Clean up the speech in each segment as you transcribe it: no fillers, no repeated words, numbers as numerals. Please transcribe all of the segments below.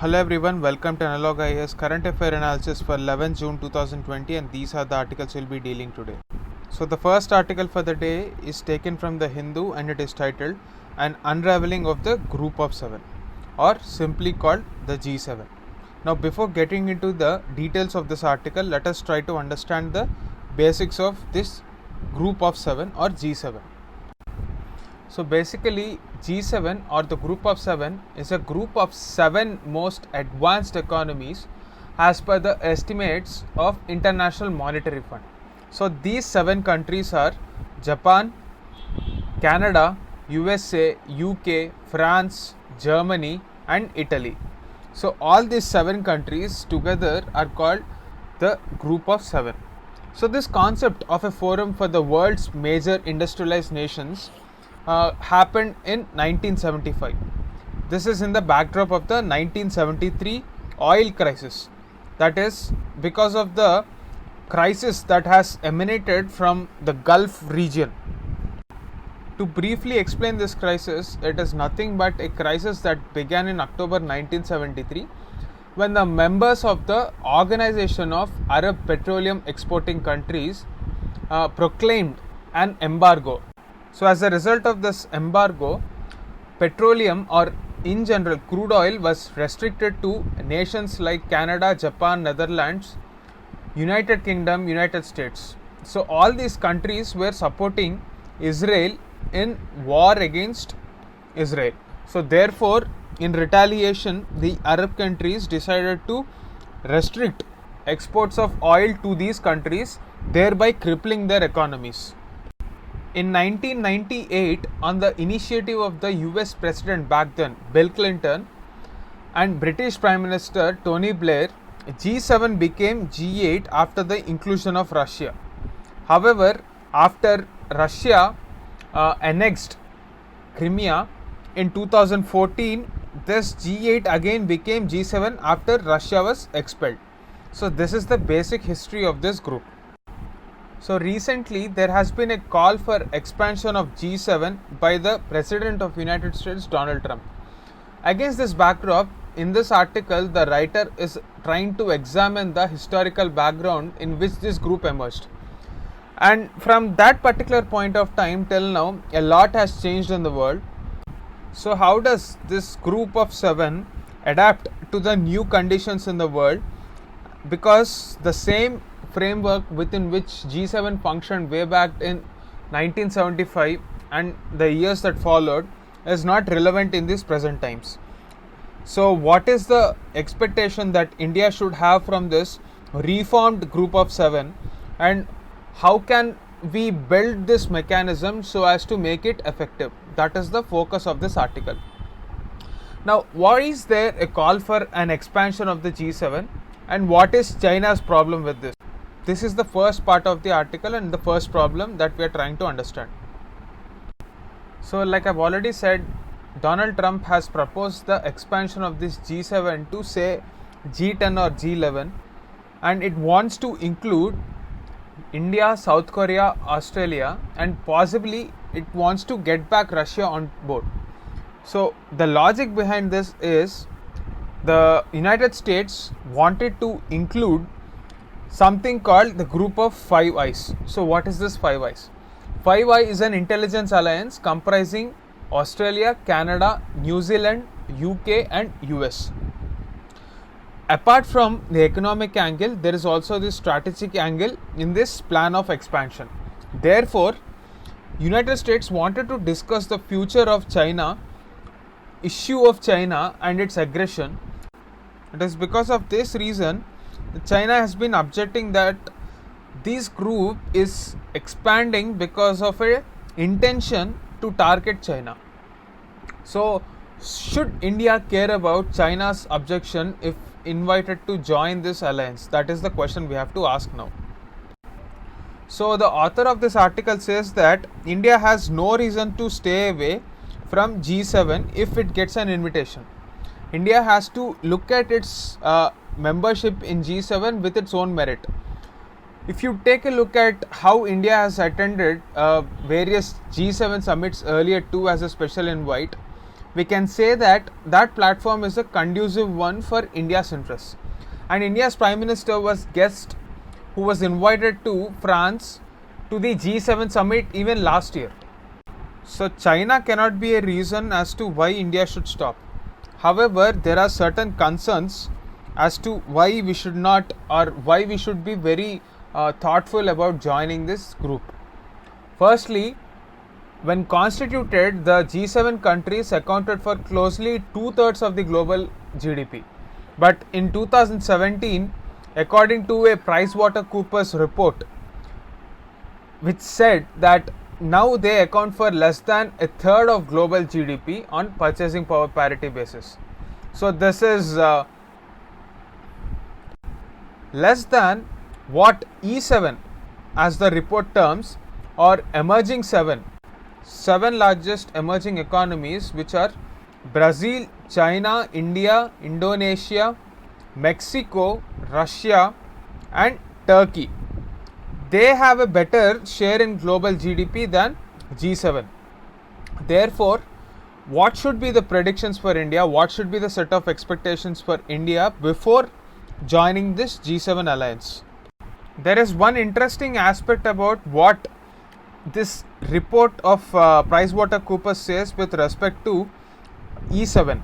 Hello everyone, welcome to Analog IAS current affair analysis for 11 June 2020, and these are the articles we'll be dealing today. So the first article for the day is taken from the Hindu and it is titled An Unraveling of the Group of Seven, or simply called the G7. Now before getting into the details of this article, let us try to understand the basics of this Group of Seven or G7. So basically G7 or the Group of Seven is a group of 7 most advanced economies as per the estimates of International Monetary Fund. So these 7 countries are Japan, Canada, USA, UK, France, Germany and Italy. So all these 7 countries together are called the Group of 7. So this concept of a forum for the world's major industrialized nations happened in 1975. This is in the backdrop of the 1973 oil crisis. That is because of the crisis that has emanated from the Gulf region. To briefly explain this crisis, it is nothing but a crisis that began in October 1973 when the members of the Organization of Arab Petroleum Exporting Countries proclaimed an embargo. So as a result of this embargo, petroleum or in general crude oil was restricted to nations like Canada, Japan, Netherlands, United Kingdom, United States. So all these countries were supporting Israel in war against Israel. So therefore, in retaliation, the Arab countries decided to restrict exports of oil to these countries, thereby crippling their economies. In 1998, on the initiative of the US President back then, Bill Clinton, and British Prime Minister Tony Blair, G7 became G8 after the inclusion of Russia. However, after Russia annexed Crimea in 2014, this G8 again became G7 after Russia was expelled. So this is the basic history of this group. So recently there has been a call for expansion of G7 by the President of United States, Donald Trump. Against this backdrop, in this article the writer is trying to examine the historical background in which this group emerged. And from that particular point of time till now, a lot has changed in the world. So how does this group of 7 adapt to the new conditions in the world? Because the same framework within which G7 functioned way back in 1975 and the years that followed is not relevant in these present times. So what is the expectation that India should have from this reformed group of 7, and how can we build this mechanism so as to make it effective? That is the focus of this article. Now, why is there a call for an expansion of the G7, and what is China's problem with this? This is the first part of the article and the first problem that we are trying to understand. So like I've already said, Donald Trump has proposed the expansion of this G7 to say G10 or G11, and it wants to include India, South Korea, Australia, and possibly it wants to get back Russia on board. So the logic behind this is the United States wanted to include something called the Group of Five Eyes. So what is this Five Eyes? Five Eyes is an intelligence alliance comprising Australia, Canada, New Zealand, UK and US. Apart from the economic angle, there is also the strategic angle in this plan of expansion. Therefore, United States wanted to discuss the future of China, issue of China and its aggression. It is because of this reason China has been objecting that this group is expanding because of a intention to target China. So should India care about China's objection if invited to join this alliance? That is the question we have to ask now. So the author of this article says that India has no reason to stay away from G7 if it gets an invitation. India has to look at its membership in G7 with its own merit. If you take a look at how India has attended various G7 summits earlier too as a special invite, we can say that that platform is a conducive one for India's interests. And India's Prime Minister was guest who was invited to France to the G7 summit even last year. So China cannot be a reason as to why India should stop. However, there are certain concerns as to why we should not, or why we should be very thoughtful about joining this group. Firstly, when constituted, the G7 countries accounted for closely 2/3 of the global GDP. But in 2017, according to a PricewaterhouseCoopers report, which said that now they account for less than a third of global GDP on purchasing power parity basis. So this is less than what E7 as the report terms, or emerging seven largest emerging economies, which are Brazil, China, India, Indonesia, Mexico, Russia and Turkey. They have a better share in global GDP than G7. Therefore, what should be the predictions for India? What should be the set of expectations for India before joining this G7 alliance? There is one interesting aspect about what this report of PricewaterhouseCoopers says with respect to E7.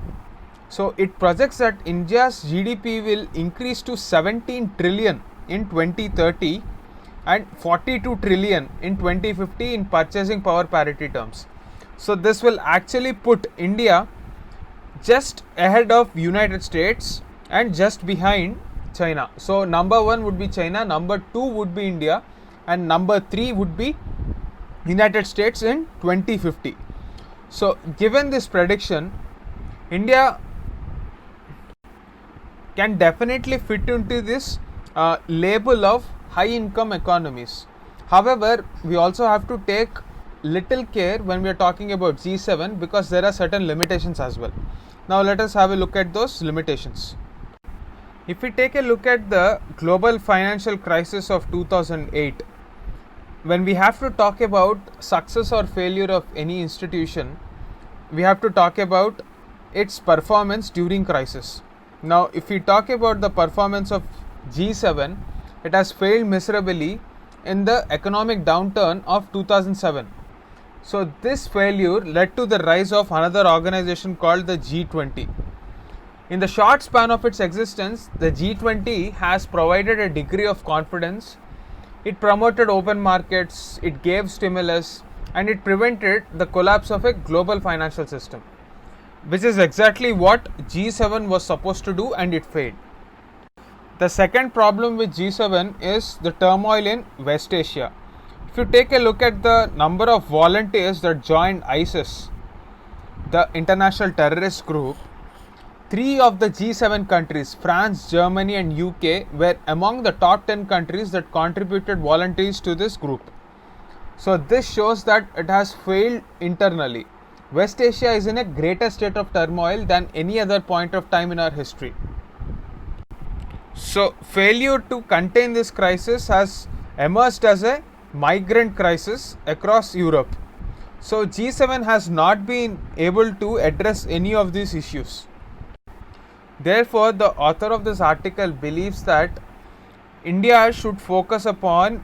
So it projects that India's GDP will increase to 17 trillion in 2030 and 42 trillion in 2050 in purchasing power parity terms. So this will actually put India just ahead of United States and just behind China. So number 1 would be China, number 2 would be India, and number 3 would be United States in 2050. So given this prediction, India can definitely fit into this label of high income economies. However, we also have to take little care when we are talking about G7, because there are certain limitations as well. Now let us have a look at those limitations. If we take a look at the global financial crisis of 2008, when we have to talk about success or failure of any institution, we have to talk about its performance during crisis. Now, if we talk about the performance of G7, it has failed miserably in the economic downturn of 2007. So this failure led to the rise of another organization called the G20. In the short span of its existence, the G20 has provided a degree of confidence. It promoted open markets, it gave stimulus, and it prevented the collapse of a global financial system, which is exactly what G7 was supposed to do, and it failed. The second problem with G7 is the turmoil in West Asia. If you take a look at the number of volunteers that joined ISIS, the international terrorist group, 3 of the G7 countries, France, Germany and UK, were among the top 10 countries that contributed volunteers to this group. So this shows that it has failed internally. West Asia is in a greater state of turmoil than any other point of time in our history. So failure to contain this crisis has emerged as a migrant crisis across Europe. So G7 has not been able to address any of these issues. Therefore, the author of this article believes that India should focus upon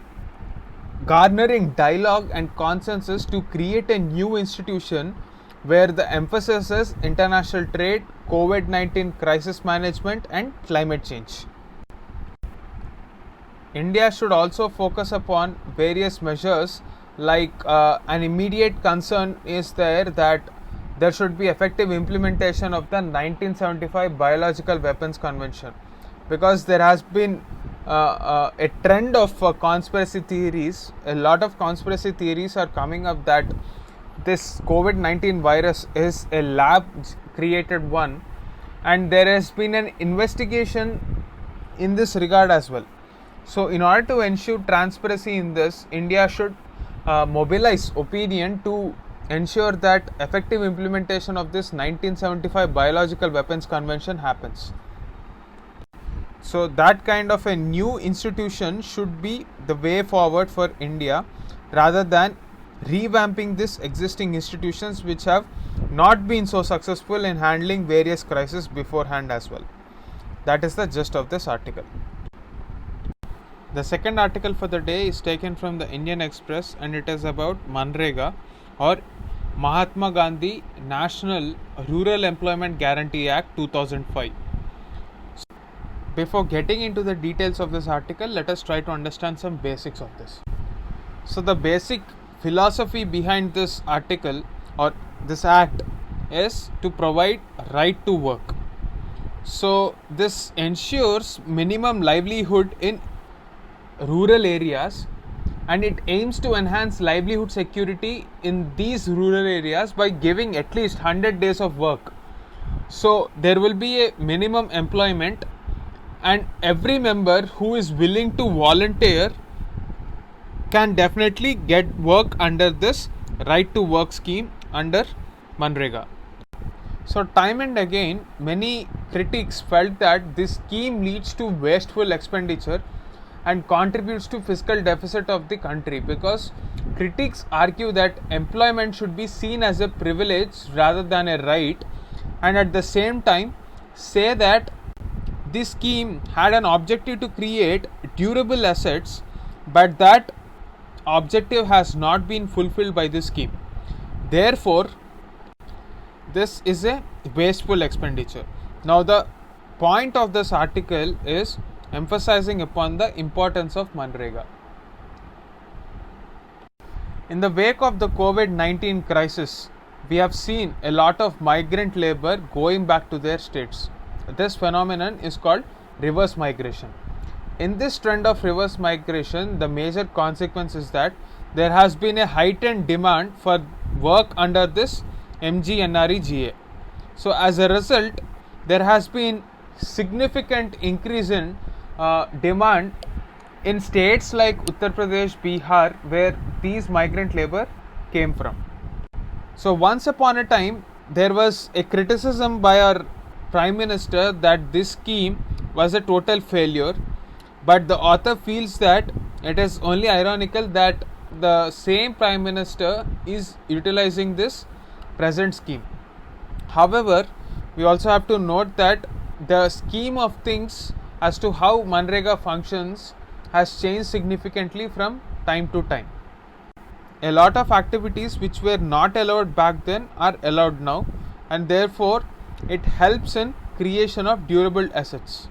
garnering dialogue and consensus to create a new institution where the emphasis is international trade, COVID-19 crisis management and climate change. India should also focus upon various measures, like an immediate concern is there that there should be effective implementation of the 1975 Biological Weapons Convention, because there has been a trend of conspiracy theories. A lot of conspiracy theories are coming up that this COVID-19 virus is a lab created one, and there has been an investigation in this regard as well. So in order to ensure transparency in this, India should mobilize opinion to ensure that effective implementation of this 1975 Biological Weapons Convention happens. So that kind of a new institution should be the way forward for India, rather than revamping these existing institutions which have not been so successful in handling various crises beforehand as well. That is the gist of this article. The second article for the day is taken from the Indian Express, and it is about Manrega, or Mahatma Gandhi National Rural Employment Guarantee Act 2005. Before getting into the details of this article, let us try to understand some basics of this. So the basic philosophy behind this article or this act is to provide right to work. So this ensures minimum livelihood in rural areas, and it aims to enhance livelihood security in these rural areas by giving at least 100 days of work. So there will be a minimum employment, and every member who is willing to volunteer can definitely get work under this right to work scheme under Manrega. So time and again many critics felt that this scheme leads to wasteful expenditure and contributes to fiscal deficit of the country, because critics argue that employment should be seen as a privilege rather than a right, and at the same time say that this scheme had an objective to create durable assets, but that objective has not been fulfilled by this scheme. Therefore, this is a wasteful expenditure. Now, the point of this article is emphasizing upon the importance of Manrega. In the wake of the COVID-19 crisis, we have seen a lot of migrant labor going back to their states. This phenomenon is called reverse migration. In this trend of reverse migration, the major consequence is that there has been a heightened demand for work under this MGNREGA. So as a result, there has been significant increase in demand in states like Uttar Pradesh, Bihar, where these migrant labor came from. So once upon a time, there was a criticism by our Prime Minister that this scheme was a total failure, but the author feels that it is only ironical that the same Prime Minister is utilizing this present scheme. However, we also have to note that the scheme of things as to how Manrega functions has changed significantly from time to time. A lot of activities which were not allowed back then are allowed now, and therefore it helps in creation of durable assets.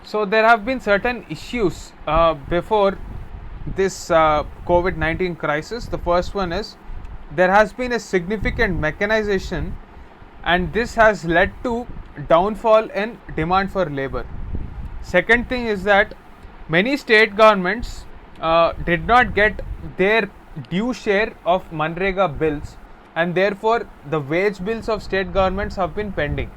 So there have been certain issues before this COVID-19 crisis. The first one is there has been a significant mechanization, and this has led to downfall in demand for labor. Second thing is that many state governments did not get their due share of Manrega bills, and therefore the wage bills of state governments have been pending.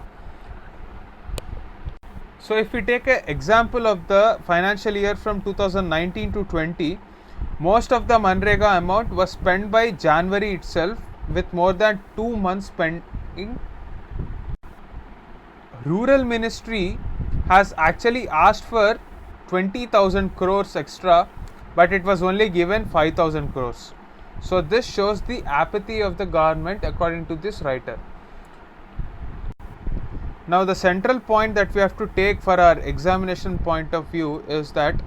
So if we take an example of the financial year from 2019 to 20, most of the Manrega amount was spent by January itself, with more than 2 months pending. Rural Ministry has actually asked for 20,000 crores extra, but it was only given 5,000 crores. So this shows the apathy of the government, according to this writer. Now the central point that we have to take for our examination point of view is that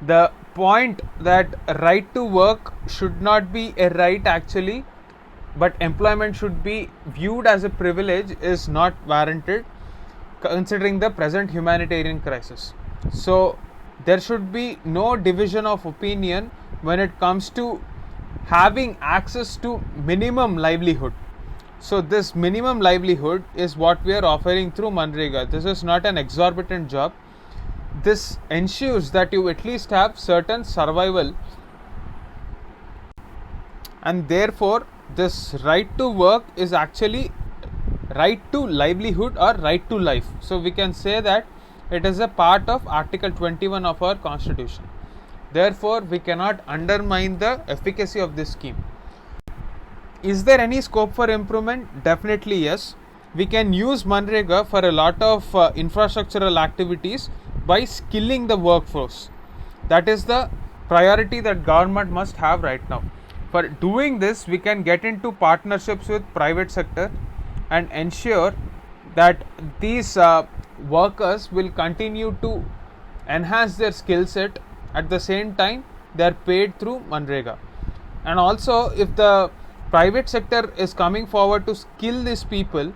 the point that right to work should not be a right actually, but employment should be viewed as a privilege is not warranted, considering the present humanitarian crisis. So there should be no division of opinion when it comes to having access to minimum livelihood. So this minimum livelihood is what we are offering through Manrega. This is not an exorbitant job. This ensures that you at least have certain survival, and therefore this right to work is actually right to livelihood or right to life. So we can say that it is a part of Article 21 of our Constitution. Therefore, we cannot undermine the efficacy of this scheme. Is there any scope for improvement? Definitely yes. We can use Manrega for a lot of infrastructural activities by skilling the workforce. That is the priority that government must have right now. For doing this, we can get into partnerships with private sector and ensure that these workers will continue to enhance their skill set. At the same time, they are paid through Manrega. And also, if the private sector is coming forward to skill these people,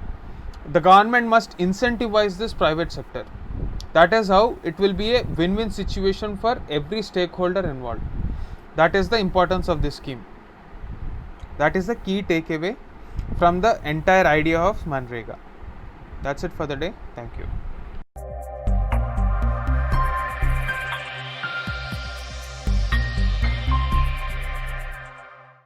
the government must incentivize this private sector. That is how it will be a win-win situation for every stakeholder involved. That is the importance of this scheme. That is the key takeaway from the entire idea of Manrega. That's it for the day. Thank you.